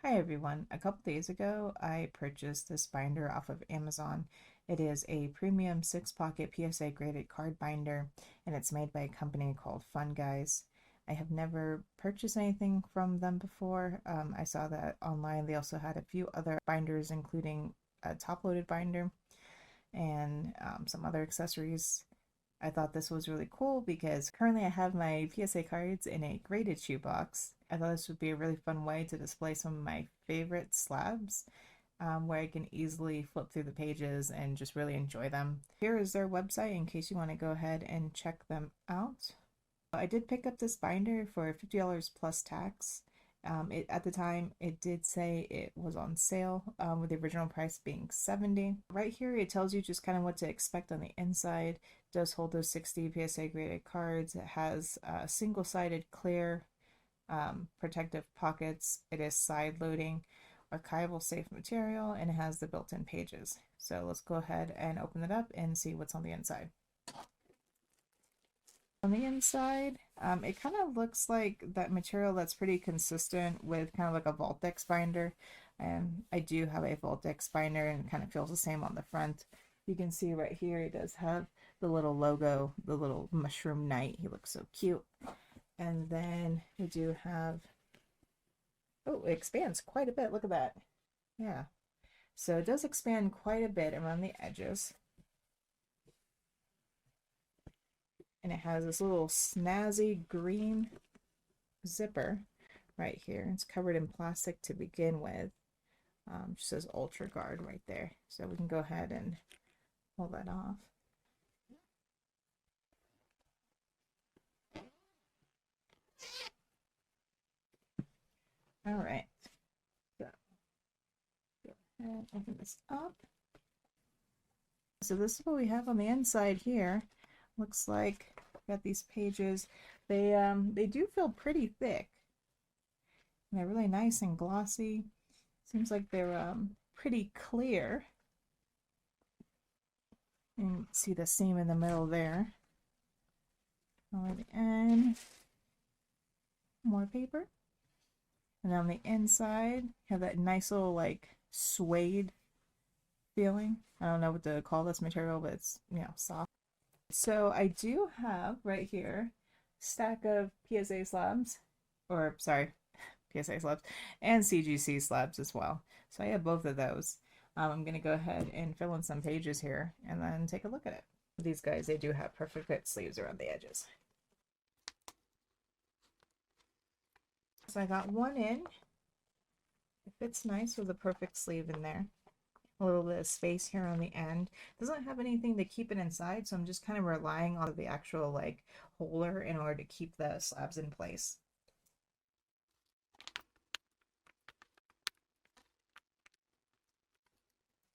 Hi everyone. A couple days ago, I purchased this binder off of Amazon. It is a premium 6-pocket PSA graded card binder, and it's made by a company called FunGuys. I have never purchased anything from them before. I saw that online. They also had a few other binders, including a top-loaded binder and some other accessories. I thought this was really cool because currently I have my PSA cards in a graded shoebox. I thought this would be a really fun way to display some of my favorite slabs, where I can easily flip through the pages and just really enjoy them. Here is their website in case you want to go ahead and check them out. I did pick up this binder for $50 plus tax. At the time, it did say it was on sale, with the original price being $70. Right here, it tells you just kind of what to expect on the inside. It does hold those 60 PSA graded cards. It has single-sided clear protective pockets. It is side loading, archival safe material, and it has the built-in pages. So let's go ahead and open it up and see what's on the inside. On the inside, it kind of looks like that material that's pretty consistent with kind of like a Voltex binder. And I do have a Voltex binder and it kind of feels the same on the front. You can see right here it does have the little logo, the little mushroom knight. He looks so cute. And then we do have, oh, it expands quite a bit. Look at that. Yeah. So it does expand quite a bit around the edges. And it has this little snazzy green zipper right here. It's covered in plastic to begin with. Just says Ultra Guard right there. So we can go ahead and pull that off. All right. So go ahead, open this up. So this is what we have on the inside here. Looks like got these pages. They do feel pretty thick. And they're really nice and glossy. Seems like they're pretty clear. And you can see the seam in the middle there. On the end, more paper. And on the inside, have that nice little like suede feeling. I don't know what to call this material, but it's, soft. So I do have right here a stack of PSA slabs, or sorry, PSA slabs, and CGC slabs as well. So I have both of those. I'm going to go ahead and fill in some pages here and then take a look at it. These guys, they do have perfect fit sleeves around the edges. So I got one in. It fits nice with a perfect sleeve in there. A little bit of space here on the end. Doesn't have anything to keep it inside, so I'm just kind of relying on the actual like holder in order to keep the slabs in place.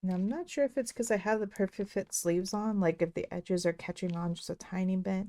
Now I'm not sure if it's because I have the perfect fit sleeves on, like if the edges are catching on just a tiny bit.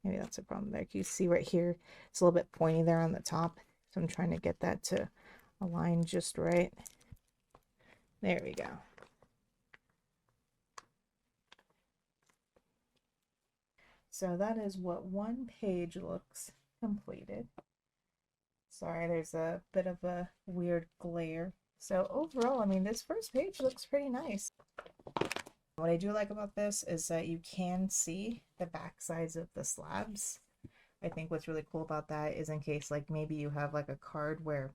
Maybe that's a problem there. You see right here, it's a little bit pointy there on the top. So I'm trying to get that to align just right. There we go. So that is what one page looks completed. Sorry, there's a bit of a weird glare. So overall, I mean, this first page looks pretty nice. What I do like about this is that you can see the back sides of the slabs. I think what's really cool about that is in case like maybe you have like a card where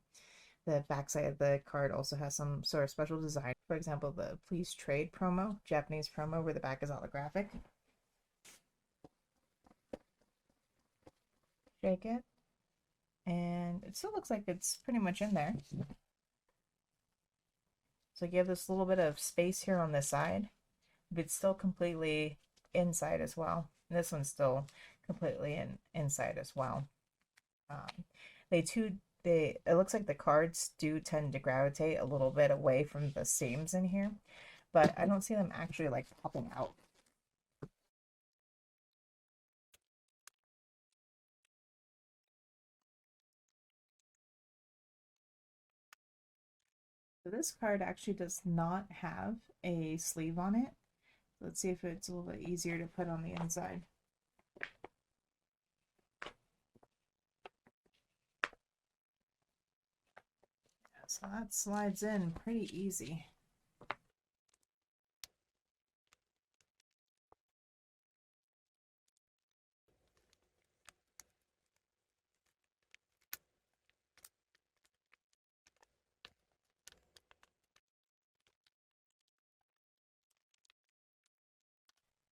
the backside of the card also has some sort of special design. For example, the Please Trade promo, Japanese promo where the back is holographic. Shake it. And it still looks like it's pretty much in there. So you have this little bit of space here on this side, but it's still completely inside as well. And this one's still completely inside as well. It looks like the cards do tend to gravitate a little bit away from the seams in here, but I don't see them actually like popping out. So this card actually does not have a sleeve on it. Let's see if it's a little bit easier to put on the inside. So that slides in pretty easy.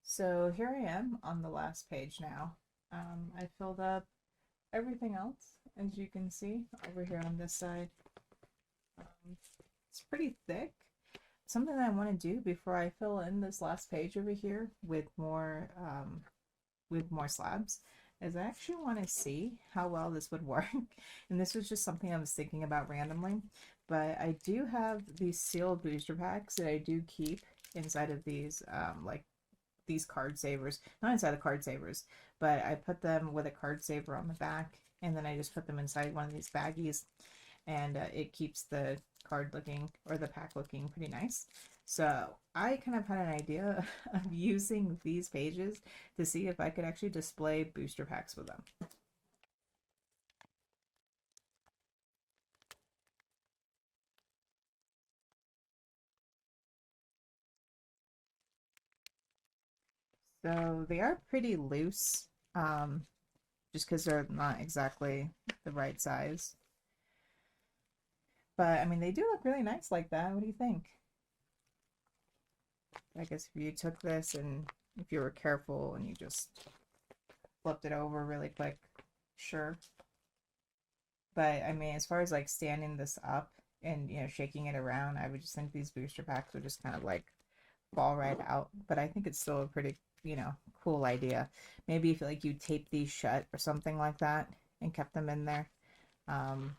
So here I am on the last page now. I filled up everything else, as you can see over here on this side. It's pretty thick. Something that I want to do before I fill in this last page over here with more slabs is I actually want to see how well this would work. And this was just something I was thinking about randomly. But I do have these sealed booster packs that I do keep inside of these like these card savers, not inside the card savers, but I put them with a card saver on the back, and then I just put them inside one of these baggies, and it keeps the card looking, or the pack looking, pretty nice. So I kind of had an idea of using these pages to see if I could actually display booster packs with them. So they are pretty loose, just because they're not exactly the right size. But I mean, they do look really nice like that. What do you think? I guess if you took this and if you were careful and you just flipped it over really quick, sure. But I mean, as far as like standing this up and, you know, shaking it around, I would just think these booster packs would just kind of like fall right out. But I think it's still a pretty, you know, cool idea. Maybe if like you tape these shut or something like that and kept them in there, um,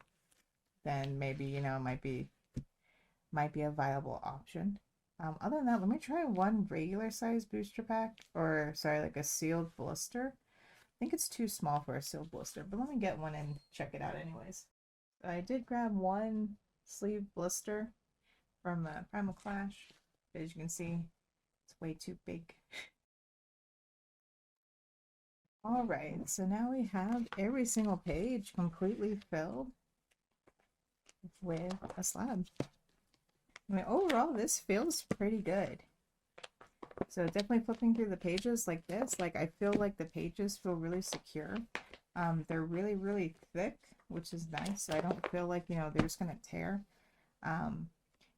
then maybe, you know, might be a viable option. Other than that, let me try one regular size booster pack, or sorry, like a sealed blister. I think it's too small for a sealed blister, but let me get one and check it out anyways. I did grab one sleeve blister from Primal Clash. As you can see, it's way too big. Alright, so now we have every single page completely filled with a slab. I mean, overall, this feels pretty good. So definitely flipping through the pages like this, like I feel like the pages feel really secure. They're really, really thick, which is nice. So I don't feel like, you know, they're just gonna tear.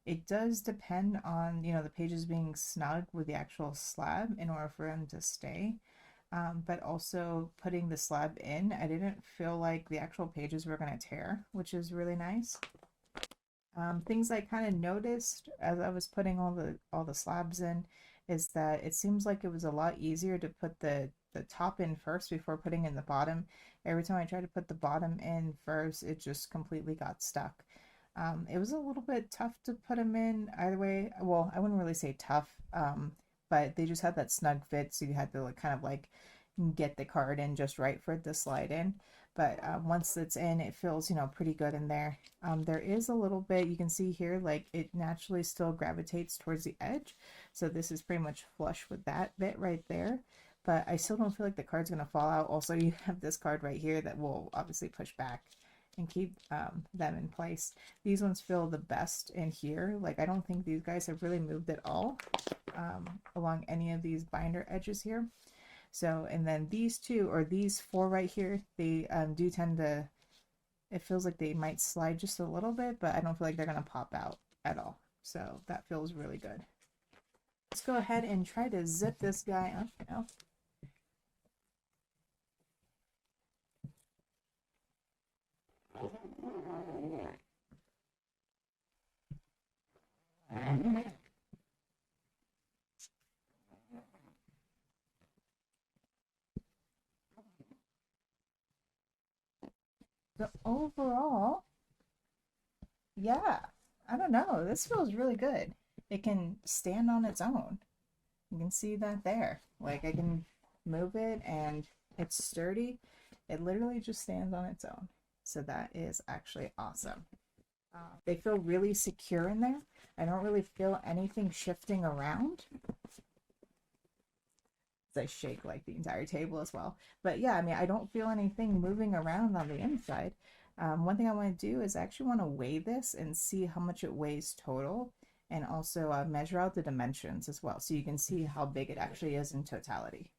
It does depend on, you know, the pages being snug with the actual slab in order for them to stay. But also putting the slab in, I didn't feel like the actual pages were gonna tear, which is really nice. Things I kind of noticed as I was putting all the slabs in is that it seems like it was a lot easier to put the top in first before putting in the bottom. Every time I tried to put the bottom in first, it just completely got stuck. It was a little bit tough to put them in either way. Well, I wouldn't really say tough, but they just had that snug fit, so you had to like, kind of like get the card in just right for it to slide in. But once it's in, it feels, you know, pretty good in there. There is a little bit, you can see here, like it naturally still gravitates towards the edge. So this is pretty much flush with that bit right there. But I still don't feel like the card's going to fall out. Also, you have this card right here that will obviously push back and keep them in place. These ones feel the best in here. Like I don't think these guys have really moved at all along any of these binder edges here. So, and then these two, or these four right here, they do tend to, it feels like they might slide just a little bit, but I don't feel like they're going to pop out at all. So that feels really good. Let's go ahead and try to zip this guy up now. So overall, yeah, I don't know. This feels really good. It can stand on its own. You can see that there. Like I can move it and it's sturdy. It literally just stands on its own. So that is actually awesome. They feel really secure in there. I don't really feel anything shifting around. As I shake like the entire table as well. But yeah, I mean, I don't feel anything moving around on the inside. One thing I want to do is I actually want to weigh this and see how much it weighs total, and also measure out the dimensions as well so you can see how big it actually is in totality.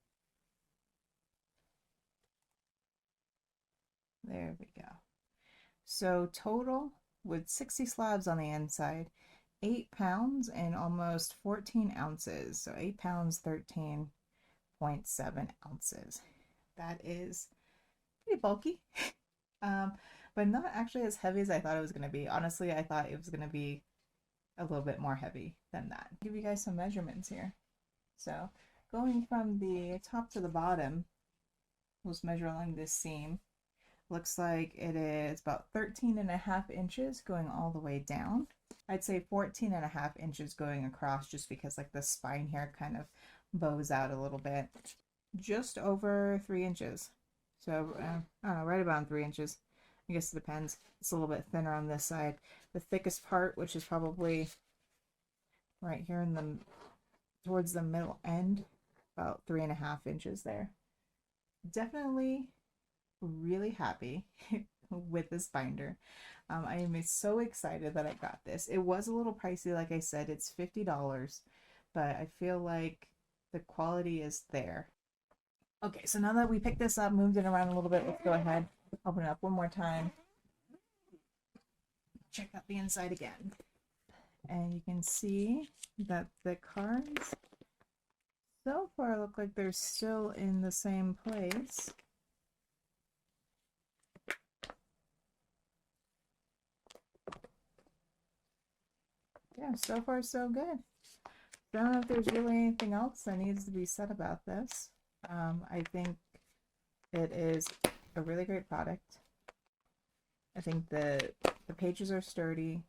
There we go. So total, with 60 slabs on the inside, 8 pounds and almost 14 ounces. So 8 pounds, 13.7 ounces. That is pretty bulky, um, but not actually as heavy as I thought it was going to be. Honestly, I thought it was going to be a little bit more heavy than that. I'll give you guys some measurements here. So going from the top to the bottom, let's measure along this seam. Looks like it is about 13.5 inches going all the way down. I'd say 14.5 inches going across, just because like the spine here kind of bows out a little bit. Just over 3 inches. So I don't know, right about 3 inches. I guess it depends. It's a little bit thinner on this side. The thickest part, which is probably right here in the towards the middle end, about 3.5 inches there. Definitely really happy with this binder. I am so excited that I got this. It was a little pricey, like I said, it's $50, but I feel like the quality is there. Okay, so now that we picked this up, moved it around a little bit, let's go ahead, open it up one more time. Check out the inside again. And you can see that the cards so far look like they're still in the same place. Yeah, so far so good. I don't know if there's really anything else that needs to be said about this. I think it is a really great product. I think the pages are sturdy.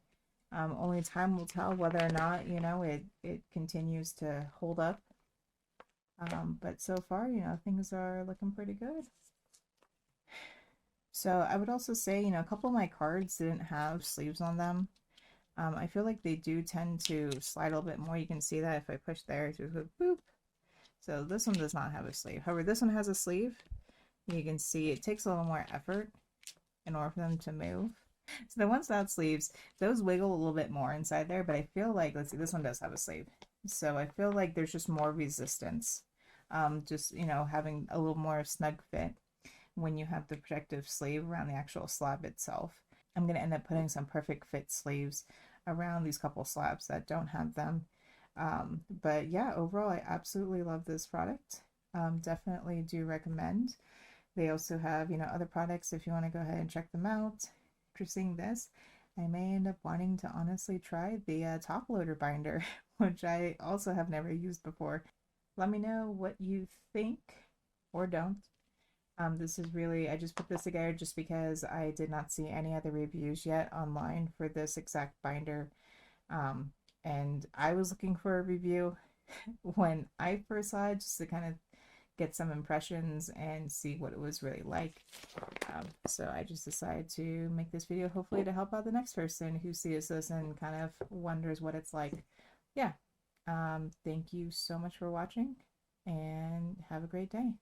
Only time will tell whether or not, you know, it continues to hold up. But so far, you know, things are looking pretty good. So I would also say, you know, a couple of my cards didn't have sleeves on them. I feel like they do tend to slide a little bit more. You can see that if I push there, it goes boop. So this one does not have a sleeve. However, this one has a sleeve. You can see it takes a little more effort in order for them to move. So the ones without sleeves, those wiggle a little bit more inside there, but I feel like, let's see, this one does have a sleeve. So I feel like there's just more resistance. Just, you know, having a little more snug fit when you have the protective sleeve around the actual slab itself. I'm going to end up putting some perfect fit sleeves around these couple slabs that don't have them. But yeah, overall, I absolutely love this product. Definitely do recommend. They also have, you know, other products if you want to go ahead and check them out. After seeing this, I may end up wanting to honestly try the top loader binder, which I also have never used before. Let me know what you think, or don't. This is really, I just put this together just because I did not see any other reviews yet online for this exact binder. And I was looking for a review when I first saw it, just to kind of get some impressions and see what it was really like. So I just decided to make this video, hopefully to help out the next person who sees this and kind of wonders what it's like. Yeah. Thank you so much for watching, and have a great day.